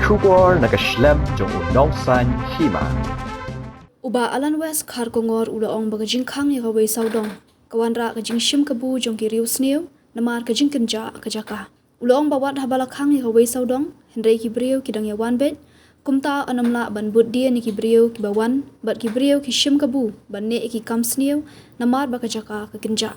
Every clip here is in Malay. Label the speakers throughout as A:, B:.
A: Shubor nakaslem jong unong san hima.
B: Uba Alan West khar kongor ulaong bagajing khang ya kawai saudong. Kawanra kajing shim kabu jong kiriu snew namar kajing kenja kajaka. Ulaong bawat habala khang ya kawai saudong Henry kibriu kidang ya wan bet. Kumta anamla ban bud dia ni kibriu kibawan bat kibriu ki shim kabu ban ne ki kam snew namar bakajaka kekenja.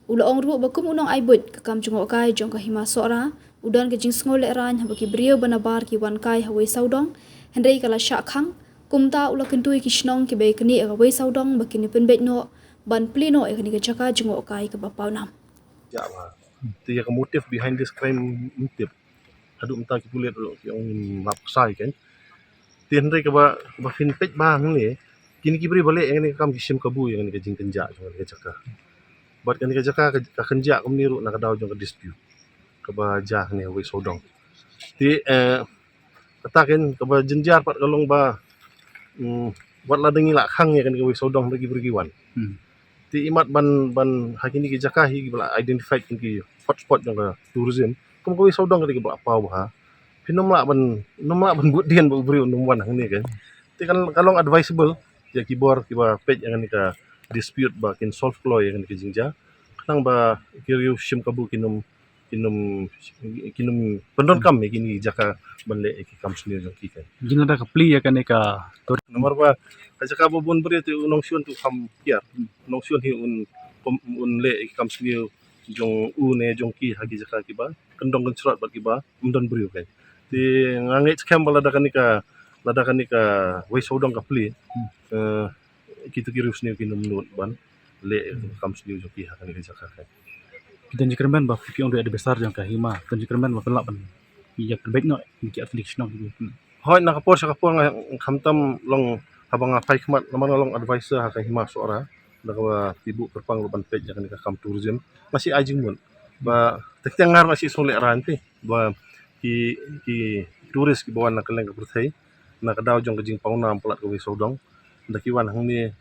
B: Ulaong ru bakum unong aibut kakam jong kai jong kahima sora udan kajing sngol ran habaki briu banabar ki wan kai hawai saudong Henry kala syak khang kumta ula kentui kishnong ki bay kini agawai saudong bakini penbet no ban plino e kani kachaka jungo kai ke bapau nam.
C: Ya lah. The motive behind this crime motive. Hadu entah kita lihat yang lapsai kan. Henry ke ba finpet bang ni. Kini kibri balik yang ni kam kisim kabu yang ni kajing kenja jangan kajaka. Buat kan kajaka ka kenja kam niru nak daw jong ka dispute. Ka ba jah ni hawai saudong. Ti katakan ka ba jenjar pat kalong ba buat ladengi lak khang ya kan hawai saudong bagi bergiwan. Ti imat ban hakini ki jakahi bala identified ki hotspot jong ka tourism kum hawai saudong ka bala pau ha. Nomla ban but dian ba ubri undum wan hang ni kan. Ti kan kalong advisable ya kibor kiba page yang ni ka dispute ba kin solve law yang ni ka jingja. Kanang ba kiriu shim kabu kinum pendon kam kini jaka banle ki kam sendiri jong ki kan.
D: Jing ada kapli ya kan ka
C: Nomor ba kajaka bobon beri tu unong syun tu kam kiar. Unong syun hi un le ki kam sendiri jong ne jong ki hagi jaka kiba kendong kencrot ba kiba mendon beri kan. Di ngangai scam ladakan ni ka wei saudong ka pli kita kirus ni kinum nut ban le kam sendiri jong ki hagi jaka kan.
D: kita jikerman ba pipi on ada besar yang kahima kita jikerman ba pelak ban ya terbaik no ki affliction gitu.
C: Hoi nak kapor sa kapor nga kamtam long habang apay kmat naman long advisor ha kay hima suara nakawa tibu perpang luban page yang ka kam tourism masih ajing mun ba tektengar masih solek ranti ba ki turis ki bawan nakaleng ka perthai nakadaw jong kajing pauna pelat ka wi sodong dakiwan hang ni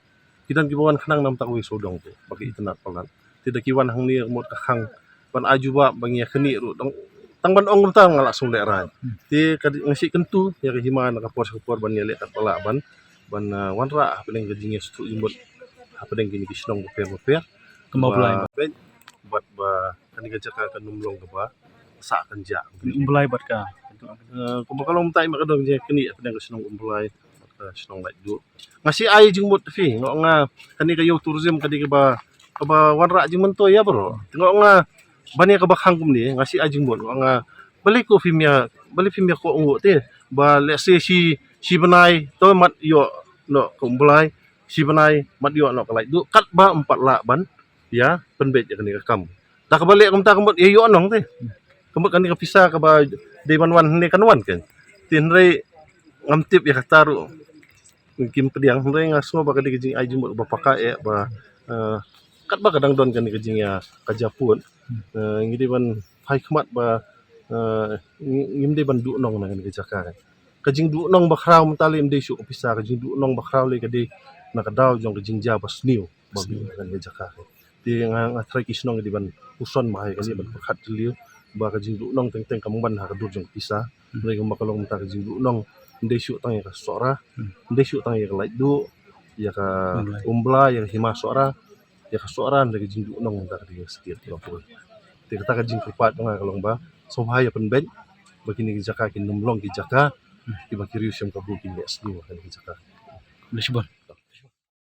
C: kidan ki bawan khanang nam tak wi sodong tu bagi itenat pelat tidak kiwan hang ni mot ka khang ban ajuba bangia keni ru dong tang ban ong ta ngalak solek ran ti ngasi kentu ya ka hima nakapor sa kapor ban yale kat pala ban wanra peleng kajing stu imbot peleng kini kisnong beper
D: Kemau belai
C: buat ba kani kajaka kan numlong ka ba sa kanja
D: belai bat ka
C: kung kalau mtai makadong je kini peleng kisnong umbulai kisnong lait du ngasi ai jing mot fi nga kani kayo tourism kadi ka ba wanra jing mento ya bro tengok nga bani ka bakhang kum ni ngasi ai jing mot nga balik ko fimia ko ungu te ba let's say si benai to mat yo no kumbulai si benai mat yo no kalai du kat ba 4 la ban ya penbet ya kani ka kam tak balik kum ta kemut ya yo anong te kemut kani ka pisa ka ba day wan ni kanwan kan tinre ngamtip ya kataru kim pediang henry ngaso ba kadi kajing ai jumut ba paka ya ba kat ba kadang don kani kajing ya kajapun ngidi ban hai khmat ba ngimde ban du nong na kani kajaka kajing du nong ba khrau mtali mde syu opisa kajing du nong ba khrau le kadi nakadaw jong kajing ja bas new ba kani kajaka ti nga try kisnong di ban uson mahai kani ban pakhat liu ba kajing du nong teng kam ban ha kadur jong pisa mereka makalong mta kajing du nong mde syu tang ya ka sora mde syu tang ya ka lait du ya ka umbla ya hima sora ya ka sora ndage jing du nong mta kadi sekiat lo ti kata kajing kepat nga kalong ba so bahaya penben begini ki jaka kin numlong ki jaka ki bakirius yang kabu ki les ni kan ki jaka
D: lisbon